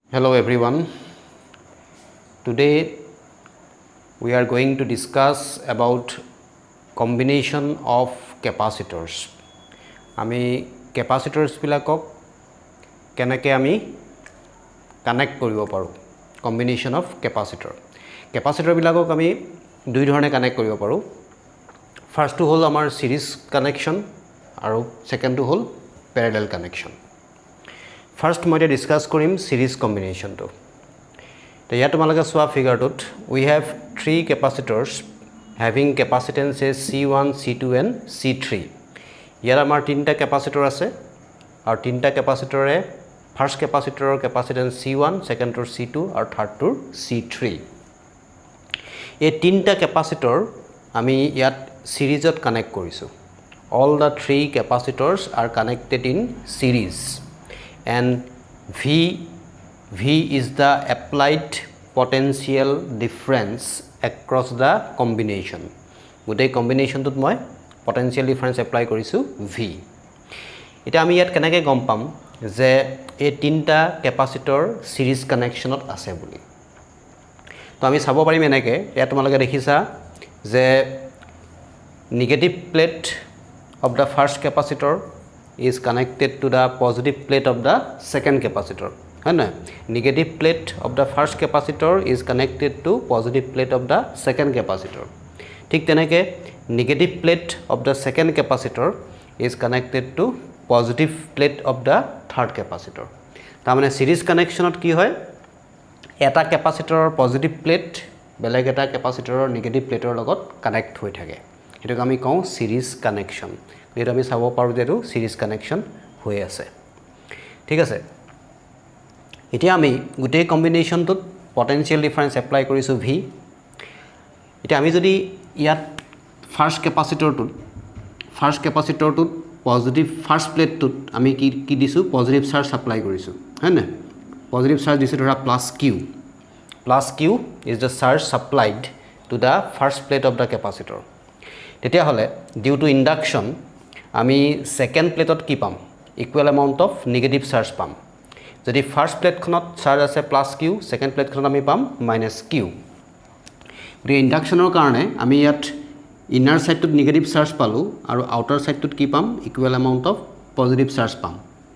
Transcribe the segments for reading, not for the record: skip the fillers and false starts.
Hello everyone. Today we are going to discuss about combination of capacitors. আমি capacitors বিলাকক কেনেকৈ আমি connect কৰিব পাৰোঁ combination of capacitor. Capacitor বিলাকক আমি দুই ধৰণে কানেক্ট কৰিব পাৰোঁ. ফাৰ্ষ্টটো হ'ল আমাৰ সিৰিজ কানেকশ্যন আৰু সেকেণ্ডটো হ'ল পেৰেলেল কানেকশ্যন. First মই ডিসকাস কৰিম সিৰিজ কম্বিনেশ্যনটো. তো ইয়াত তোমালোকে চোৱা ফিগাৰটোত we have three capacitors having capacitances C1, C2 and C3. ইয়াত আমাৰ তিনটা কেপাসিটৰ আছে আৰু তিনটা কেপাসিটৰে ফাৰ্স্ট কেপাসিটৰৰ কেপাসিটেন্স C1, সেকেন্ডৰ C2 আৰু থাৰ্ডৰ C3. এই তিনটা কেপাসিটৰ আমি ইয়াত সিৰিজত কানেক্ট কৰিছো. All the three capacitors are connected in series. And V is the applied potential difference across the combination. Gote combination tut moi potential difference apply korisu V. Eta ami yat kenake gom pam je ei tinta capacitor series connection ot ase boli. To ami sabo parim enake ya tomaloke dekhisa je negative plate of the first capacitor is connected to the positive plate of the second capacitor. Negative plate of the first capacitor is connected to positive plate of the second capacitor. ठीक teneke negative plate of the second capacitor is connected to positive plate of the third capacitor. तामने series connection ot ki hoy eta capacitor positive plate beleg eta capacitor negative plate or logot connect hoi thake. Etok ami kau series connection. এটা আমি চাব পাৰো যে series connection হৈ আছে. ঠিক আছে, এতিয়া আমি গুটেই কম্বিনেশনটোত পটেনশিয়াল ডিফারেন্স এপ্লাই কৰিছো V. এতিয়া আমি যদি ইয়াত ফাৰ্স্ট ক্যাপাসিটৰটোত পজিটিভ ফাৰ্স্ট প্লেটটোত আমি কি দিছো পজিটিভ চাৰ্জ সাপ্লাই কৰিছো, হয় না? পজিটিভ চাৰ্জ দিছো ধৰা plus Q is the charge supplied to the first plate of the capacitor. তেতিয়া হলে ডিউ টু ইন্ডাকশন আমি সেকেন্ড প্লেটত কি পাম equal amount of negative charge পাম. যদি ফার্স্ট প্লেটখনত চার্জ আছে প্লাস Q, সেকেন্ড প্লেটখনত আমি পাম মাইনাস Q. গতি ইন্ডাকশনৰ কাৰণে আমি ইয়াত ইনাৰ সাইডটোত নেগেটিভ চাৰ্জ পালো আৰু আউটাৰ সাইডটোত কি পাম equal amount of positive charge পাম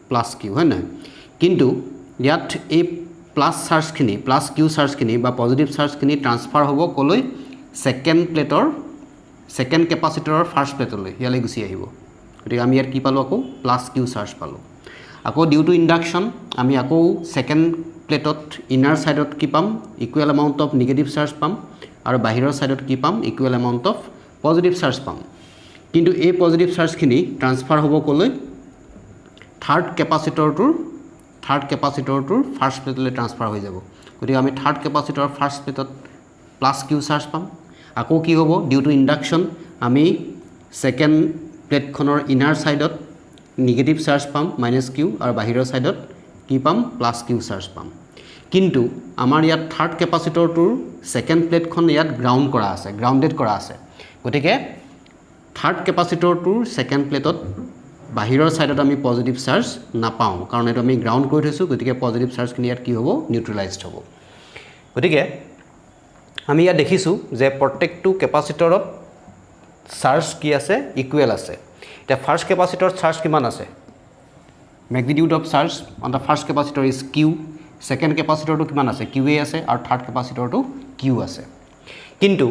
প্লাস Q, হয় না? কিন্তু ইয়াত এই প্লাস চার্জখিনি প্লাস Q চার্জখিনি বা পজিটিভ চার্জখিনি ট্রান্সফার হ'ব কলৈ সেকেন্ড ক্যাপাসিটৰৰ ফার্স্ট প্লেটলৈ ইয়ালৈ গুচি আহিব. গতিকে আমি ইয়াত কি পালো আকৌ প্লাস Q চার্জ পালো. আকৌ ডিউ টু ইন্ডাকশন আমি আকৌ সেকেন্ড প্লেটত ইনাৰ সাইডত কি পাম equal amount of negative charge পাম আৰু বাহিৰৰ সাইডত কি পাম equal amount of positive charge পাম. কিন্তু এই পজিটিভ চার্জখিনি ট্রান্সফার হ'ব কলৈ থার্ড ক্যাপাসিটৰটোৰ ফাৰ্স্ট প্লেটলৈ ট্ৰান্সফাৰ হৈ যাব. গতিকে আমি থাৰ্ড ক্যাপাসিটৰৰ ফার্স্ট প্লেটত প্লাস Q চার্জ পাম. আকৌ কি হ'ব ডিউ টু ইন্ডাকশন আমি সেকেন্ড প্লেটখনৰ ইনাৰ সাইডত নেগেটিভ চাৰ্জ পাম মাইনাস Q আৰু বাহিৰৰ সাইডত কি পাম প্লাস Q চাৰ্জ পাম. কিন্তু আমাৰ ইয়াত থাৰ্ড ক্যাপাসিটৰটোৰ সেকেন্ড প্লেটখন ইয়াত গ্ৰাউণ্ডেড কৰা আছে. গতিকে থাৰ্ড ক্যাপাসিটৰটোৰ সেকেন্ড প্লেটত বাহিৰৰ সাইডত আমি পজিটিভ চাৰ্জ নাপাওঁ কাৰণ এটো আমি গ্ৰাউণ্ড কৰি থৈছো. গতিকে পজিটিভ চাৰ্জখিনি ইয়াত কি হ'ব নিউট্ৰেলাইজড হ'ব. গতিকে আমি ইয়াত দেখিছো যে প্ৰত্যেকটো ক্যাপাসিটৰত চাৰ্জ কি আছে ইকুয়াল আছে. এটা ফাৰ্স্ট ক্যাপাসিটৰ চাৰ্জ কিমান আছে magnitude of charge on the first capacitor is Q. Second ক্যাপাসিটৰটো কিমান আছে QA আছে আৰু থাৰ্ড ক্যাপাসিটৰটো Q আছে. কিন্তু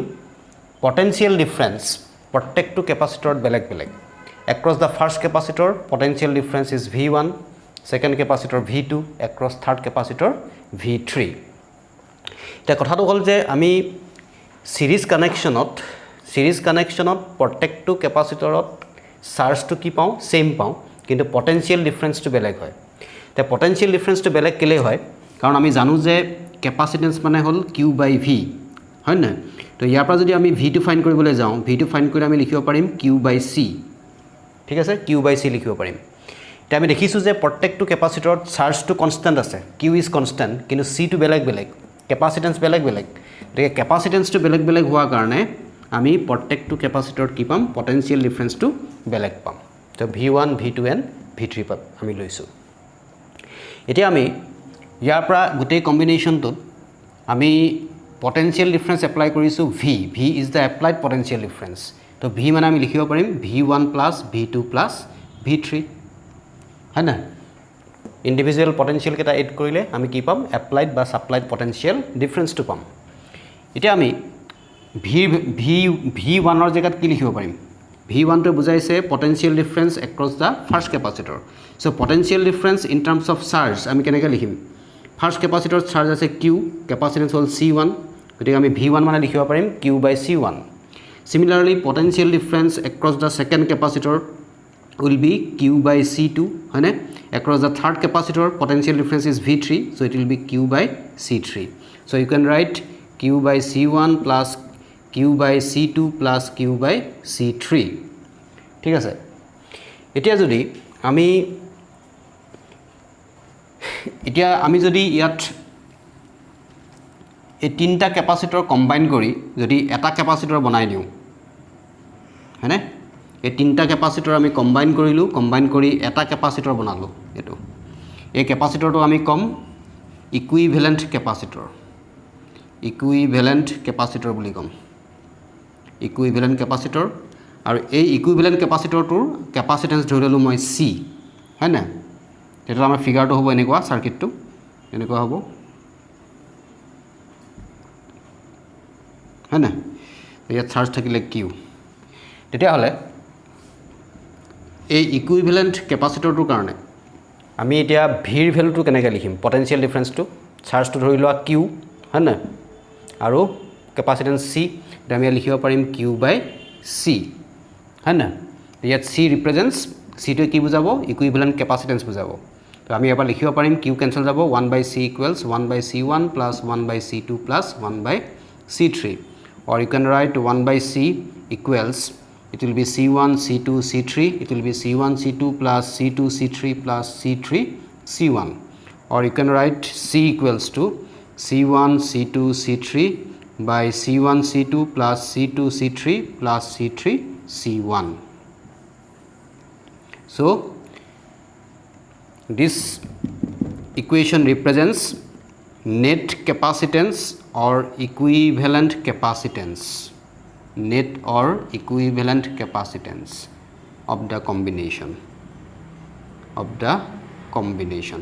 পটেনশিয়াল ডিফাৰেন্স প্ৰত্যেকটো ক্যাপাসিটৰত বেলেগ across the first capacitor potential difference is V1, second capacitor V2, across third capacitor V3. এটা কথাটো হ'ল যে আমি সিরিজ কানেকশনত প্ৰত্যেকটো ক্যাপাসিটৰত চাৰ্জটো কি পাওঁ সেম পাওঁ কিন্তু পটেনশিয়াল ডিফাৰেন্সটো বেলেগ হয়. তে পটেনশিয়াল ডিফাৰেন্সটো বেলেগ কেলে হয় কাৰণ আমি জানো যে ক্যাপাসিটেন্স মানে হ'ল Q/V, হয় না? তো ইয়াৰ পৰা যদি আমি V টো ফাইন্ড কৰিবলৈ যাওঁ V টো ফাইন্ড কৰি আমি লিখিব পাৰিম Q/C. ঠিক আছে, Q/C লিখিব পাৰিম. তে আমি দেখিছো যে প্ৰত্যেকটো ক্যাপাসিটৰত চার্জটো কনস্ট্যান্ট আছে, Q ইজ কনস্ট্যান্ট কিন্তু C টো বেলেগ ক্যাপাসিটেন্স বেলেগ. গতিকে ক্যাপাসিটেন্সটো বেলেগ হোৱাৰ কাৰণে আমি প্ৰত্যেকটো ক্যাপাসিটৰত কি পাম পটেনশিয়াল ডিফারেন্সটো বেলেগ পাম. তো V1, V2 and V3 আমি লৈছো. এতিয়া আমি ইয়াৰ পৰা গোটেই কম্বিনেশ্যনটোত আমি পটেনশিয়েল ডিফাৰেন্স এপ্লাই কৰিছোঁ V V is the applied potential difference তো ভি মানে আমি লিখিব পাৰিম V1 plus V2 plus V3 হয় না ইণ্ডিভিজুৱেল পটেনশিয়েল কেইটা এড কৰিলে আমি কি পাম এপ্লাইড বা সাপ্লাইড পটেনশিয়েল ডিফাৰেন্সটো পাম এতিয়া আমি V1 ৰ জেগাত কি লিখিব পাৰিম V1 টো বুজাইছে potential difference across the first capacitor so potential difference in terms of charge আমি কেনেকৈ লিখিম ফাৰ্ষ্ট কেপাচিটৰ চাৰ্জ আছে Q কেপাচিটেন্স হ'ল C1 গতিকে আমি V1 মানে লিখিব পাৰিম Q/C1 Similarly, potential difference across the second capacitor will be Q/C2. Across the third capacitor, potential difference is V3, so it will be Q/C3. So you can write Q/C1 plus Q/C2 plus Q/C3. ঠিক আছে এতিয়া আমি যদি ইয়াত এই তিনটা ক্যাপাসিটৰ combine কৰি যদি এটা ক্যাপাসিটৰ বনাই দিও হয়নে এই তিনটা ক্যাপাসিটৰ আমি কম্বাইন কৰিলো কম্বাইন কৰি এটা ক্যাপাসিটৰ বনালো এটো এই ক্যাপাসিটৰটো আমি কম ইকুইভ্যালেন্ট ক্যাপাসিটৰ বুলি কম ইকুইভ্যালেন্ট ক্যাপাসিটৰ আৰু এই ইকুইভ্যালেন্ট ক্যাপাসিটৰটোৰ ক্যাপাসিটেন্স ধৰি ললো মই C হয়নে এটা আমাৰ ফিগাৰটো হ'ব এনেকুৱা সাৰ্কিটটো এনেকুৱা হ'ব है ना ये चार्ज থাকিলে Q তেতিয়া হলে এই ইকুইভ্যালেন্ট ক্যাপাসিটৰটোৰ কাৰণে আমি এতিয়া ভিৰ ভ্যালুটো কেনেকৈ লিখিম পটেনশিয়েল ডিফাৰেন্সটো চাৰ্জটো ধৰি লোৱা Q হয় না আৰু ক্যাপাসিটেন্স C এটা আমি লিখিব পাৰিম Q/C হয় না ইয়াত C ৰিপ্ৰেজেন্টস C টো কি বুজাব ইকুইভ্যালেন্ট ক্যাপাসিটেন্স বুজাব তো আমি এবাৰ লিখিব পাৰিম Q কেনসেল যাব 1/C equals 1/C1 plus 1/C2 plus 1/C3 or you can write 1/C equals it will be C1 C2 C3 it will be C1 C2 plus C2 C3 plus C3 C1 or you can write C equals to C1 C2 C3 by C1 C2 plus C2 C3 plus C3 C1 so this equation represents net capacitance or equivalent capacitance net or equivalent capacitance of the combination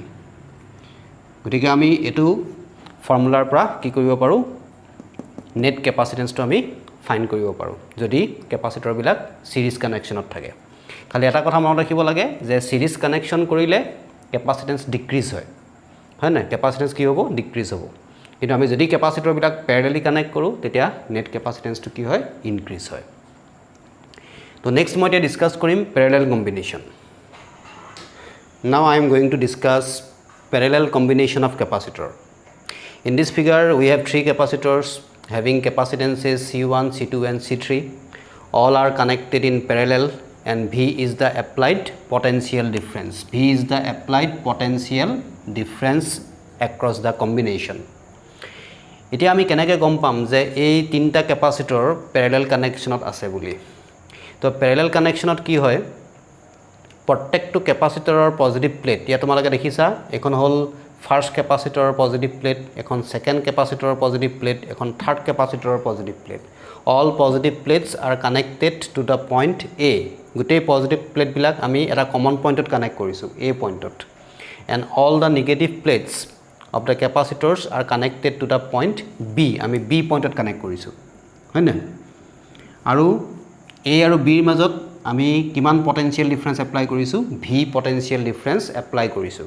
গতিকে আমি এটো ফৰ্মুলাৰ পৰা কি কৰিব পাৰো net ক্যাপাসিটেন্সটো আমি find কৰিব পাৰো যদি ক্যাপাসিটৰ বিলাক সিৰিজ কানেকশনত থাকে খালি এটা কথা মনত ৰাখিব লাগে যে সিৰিজ কানেকশন কৰিলে ক্যাপাসিটেন্স ডিক্ৰিজ হয় না ক্যাপাসিটেন্স কি হ'ব ডিক্ৰিজ হ'ব কিন্তু আমি যদি ক্যাপাসিটৰ বিলাক প্যাৰালেলি কানেক্ট কৰো তেতিয়া নেট ক্যাপাসিটেন্সটো কি হয় ইনক্ৰিজ হয় তো নেক্সট মই এতিয়া ডিসকাস কৰিম প্যাৰালেল combination now I am going to discuss parallel combination of capacitor in this figure we have three capacitors having capacitances C1 C2 and C3 all are connected in parallel and V is the applied potential difference across the combination এতিয়া আমি কেনেকৈ গম পাম যে এই তিনটা ক্যাপাসিটৰ প্যাৰালেল কানেকশনত আছে বুলি তো প্যাৰালেল কানেকশনত কি হয় প্ৰত্যেকটো ক্যাপাসিটৰৰ পজিটিভ প্লেট ইয়া তোমালোকে দেখিছা এখন হল ফাৰ্ষ্ট ক্যাপাসিটৰৰ পজিটিভ প্লেট এখন সেকেন্ড ক্যাপাসিটৰৰ পজিটিভ প্লেট এখন থাৰ্ড ক্যাপাসিটৰৰ positive plate all positive plates are connected to the point A গোটেই পজিটিভ প্লেট বিলাক আমি এটা কমন পইণ্টত কানেক্ট কৰিছো A পইণ্টত and all the negative plates of the capacitors are connected to the point B আমি B পইণ্টত connect কৰিছো হয় না আৰু A আৰু B ৰ মাজত আমি কিমান পটেনশিয়েল ডিফাৰেন্স এপ্লাই কৰিছো V পটেনশিয়েল ডিফাৰেন্স এপ্লাই কৰিছো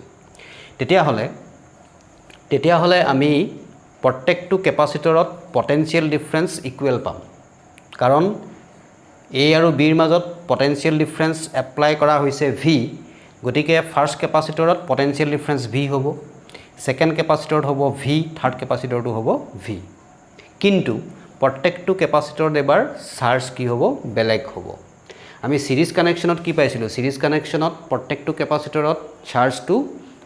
তেতিয়া হলে আমি প্ৰত্যেকটো ক্যাপাসিটৰত পটেনশিয়েল ডিফাৰেন্স ইকুৱেল পাম কাৰণ A আৰু B ৰ মাজত পটেনশিয়েল ডিফাৰেন্স এপ্লাই কৰা হৈছে V গতিকে ফাৰ্ষ্ট ক্যাপাসিটৰত পটেনশিয়েল ডিফাৰেন্স V হ'ব সেকেন্ড ক্যাপাসিটৰত হ'ব V থাৰ্ড ক্যাপাসিটৰটো হ'ব V কিন্তু প্ৰত্যেকটো ক্যাপাসিটৰত এবাৰ চাৰ্জ কি হ'ব বেলেগ হ'ব আমি সিৰিজ কানেকশনত কি পাইছিলো সিৰিজ কানেকশনত প্ৰত্যেকটো ক্যাপাসিটৰত চাৰ্জটো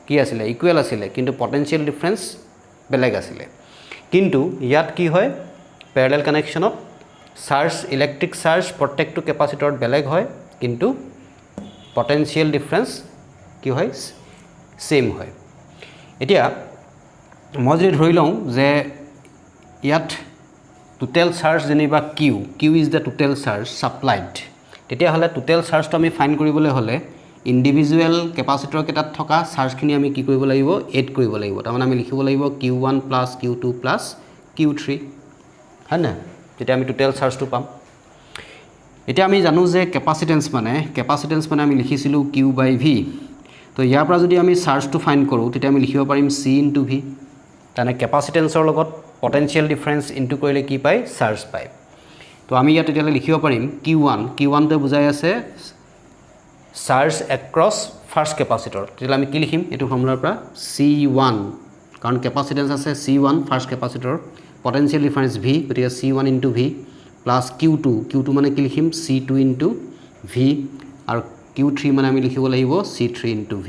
কি আছিল ইকুৱেল আছিল কিন্তু পটেনশিয়েল ডিফাৰেন্স বেলেগ আছিল কিন্তু ইয়াত কি হয় প্যাৰালেল কানেকশনত চাৰ্জ ইলেক্ট্ৰিক চাৰ্জ প্ৰত্যেকটো ক্যাপাসিটৰত বেলেগ হয় কিন্তু পটেনশিয়েল ডিফাৰেন্স কি হয় সেম হয় এতিয়া মই যদি ধৰি লওঁ যে ইয়াত টোটেল চাৰ্জ যেনিবা Q is the total charge supplied তেতিয়াহ'লে টোটেল চাৰ্জটো আমি ফাইণ্ড কৰিবলৈ হ'লে ইণ্ডিভিজুৱেল কেপাচিটৰ কেইটাত থকা চাৰ্জখিনি আমি কি কৰিব লাগিব এড কৰিব লাগিব তাৰমানে আমি লিখিব লাগিব Q1 plus Q2 plus Q3 হয় না তেতিয়া আমি টোটেল চাৰ্জটো পাম এতিয়া আমি জানো যে কেপাচিটেন্স মানে আমি লিখিছিলোঁ Q/V তো ইয়াৰ পৰা যদি আমি চাৰ্জটো ফাইণ্ড কৰোঁ তেতিয়া আমি লিখিব পাৰিম C × V তাৰমানে কেপাচিটেন্সৰ লগত পটেনশিয়েল ডিফাৰেন্স ইনটু কৰিলে কি পায় চাৰ্জ পায় তো আমি ইয়াত তেতিয়ালৈ লিখিব পাৰিম Q1 টো বুজাই আছে চাৰ্জ এক্ৰছ ফাৰ্ষ্ট কেপাচিটৰ তেতিয়ালৈ আমি কি লিখিম এইটো ফৰ্মুলাৰ পৰা C1 কাৰণ কেপাচিটেন্স আছে C1 first capacitor potential difference V গতিকে C1 × V প্লাছ Q2 মানে কি লিখিম C2 × V আৰু Q3 মানে আমি লিখিব লাগিব C3 × V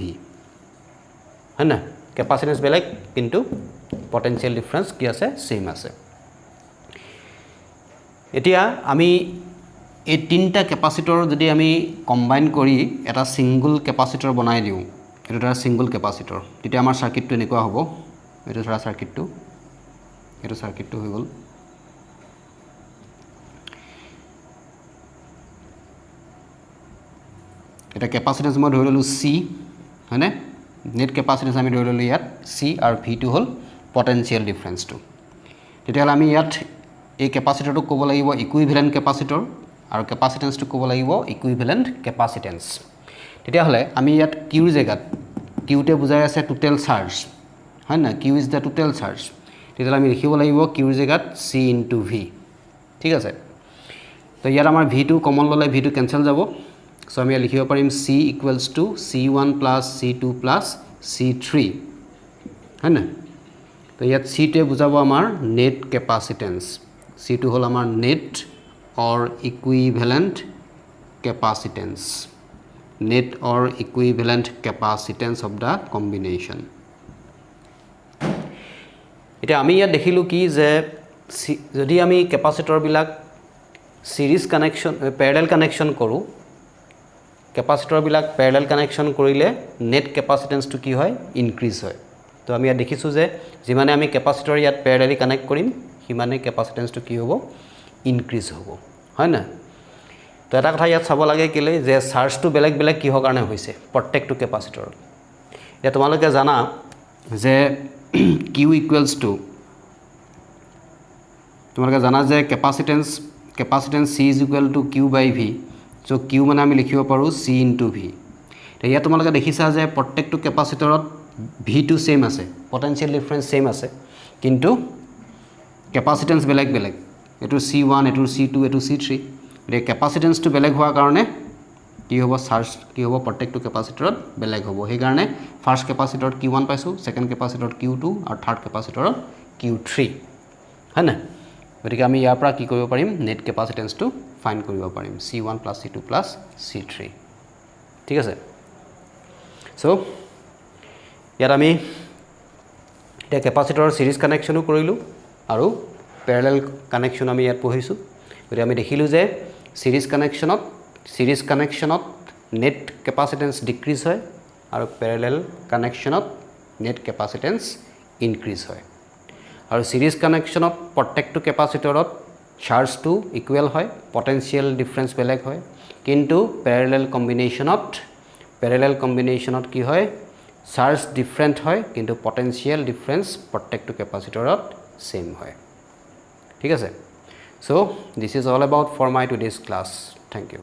হয় না কেপাচিটেন্স বেলেগ কিন্তু পটেনশিয়েল ডিফাৰেন্স কি আছে সেম আছে এতিয়া আমি এই তিনটা কেপাচিটৰ যদি আমি কম্বাইন কৰি এটা সিঙ্গল কেপাচিটৰ বনাই দিওঁ এটা সিঙ্গল কেপাচিটৰ তেতিয়া আমাৰ সাৰ্কিটটো এনেকুৱা হ'ব এইটো ধৰা সাৰ্কিটটো হৈ গ'ল এটা কেপাচিটেন্স মই ধৰি ললো C হয়নে নেট কেপাচিটেন্স আমি ধৰি ললো ইয়াত C আৰু V টো হ'ল পটেনশিয়েল ডিফাৰেন্সটো তেতিয়াহ'লে আমি ইয়াত এই কেপাচিটৰটো ক'ব লাগিব ইকুইভেলেন্ট কেপাচিটৰ আৰু কেপাচিটেন্সটো ক'ব লাগিব ইকুইভেলেন্ট কেপাচিটেন্স তেতিয়াহ'লে আমি ইয়াত কিউৰ জেগাত কিউতে বুজাই আছে টোটেল চাৰ্জ হয় না Q is the total charge তেতিয়াহ'লে আমি লিখিব লাগিব কিউৰ জেগাত C × V ঠিক আছে তো ইয়াত আমাৰ V টো কমন ল'লে V টো কেনসেল যাব সো আমি লিখিব পাৰিম C = C1 + C2 + C3 হয় না তো ইয়াত C তে বুজাব আমাৰ নেট কেপাচিটেন্স C টো হ'ল আমাৰ net or equivalent capacitance of the combination এতিয়া আমি ইয়াত দেখিলো কি যে যদি আমি কেপাচিটৰ বিলাক সিৰিজ কানেকশন প্যাৰেলাল কানেকশন কৰো কেপাচিটৰ বিলাক প্যাৰেলাল কানেকশন কৰিলে নেট কেপাচিটেন্সটো কি হয় ইনক্ৰিজ হয় তো আমি ইয়াত দেখিছো যে যিমানে আমি কেপাচিটৰ ইয়াত প্যাৰেলালি কানেক্ট কৰিম সিমানে কেপাচিটেন্সটো কি হ'ব ইনক্ৰিজ হ'ব হয় না তো এটা কথা ইয়াত চাব লাগে কেলে যে চাৰ্জটো বেলেগ কিহৰ কাৰণে হৈছে প্ৰত্যেকটো কেপাচিটৰ এতিয়া তোমালোকে জানা যে Q = তোমালোকে জানা যে কেপাচিটেন্স C = Q/V সো Q মানে আমি লিখিব পাৰো C × V এতিয়া তোমালোকে দেখিছা যে প্ৰত্যেকটো কেপাচিটৰত V টো সেম আছে পটেনশিয়েল ডিফাৰেন্স সেম আছে কিন্তু কেপাচিটেন্স বেলেগ এটো C1 এটো C2 এটো C3 এই কেপাচিটেন্সটো বেলেগ হোৱাৰ কাৰণে কি হ'ব চাৰ্জ কি হ'ব প্ৰত্যেকটো কেপাচিটৰত বেলেগ হ'ব সেই কাৰণে ফাৰ্স্ট কেপাচিটৰত Q1 পাইছো সেকেন্ড কেপাচিটৰত Q2 আৰু থাৰ্ড কেপাচিটৰত Q3 হয় না গতিকে আমি ইয়াৰ পৰা কি কৰিব পাৰিম নেট কেপাচিটেন্সটো ফাইন্ড কৰিব পাৰিম C1 + C2 + C3 ঠিক আছে সো ইয়াত আমি এটা কেপাচিটৰৰ সিৰিজ কানেকশনো কৰিলো আৰু প্যাৰেলাল কানেকশন আমি ইয়াত পঢ়িছো গতিকে আমি দেখিলো যে সিৰিজ কানেকশনত নেট কেপাচিটেন্স ডিক্ৰিজ হয় আৰু প্যাৰেলাল কানেকশনত নেট কেপাচিটেন্স ইনক্ৰিজ হয় আৰু সিৰিজ কানেকশনত প্ৰত্যেকটো কেপাচিটৰত চাৰ্জটো ইকুৱেল হয় পটেনশিয়েল ডিফাৰেন্স বেলেগ হয় কিন্তু প্যাৰেলাল কম্বিনেশনত কি হয় চাৰ্জ ডিফাৰেন্ট হয় কিন্তু পটেনশিয়েল ডিফাৰেন্স প্ৰত্যেকটো কেপাচিটৰত সেম হয় ঠিক আছে so this is all about for my today's class thank you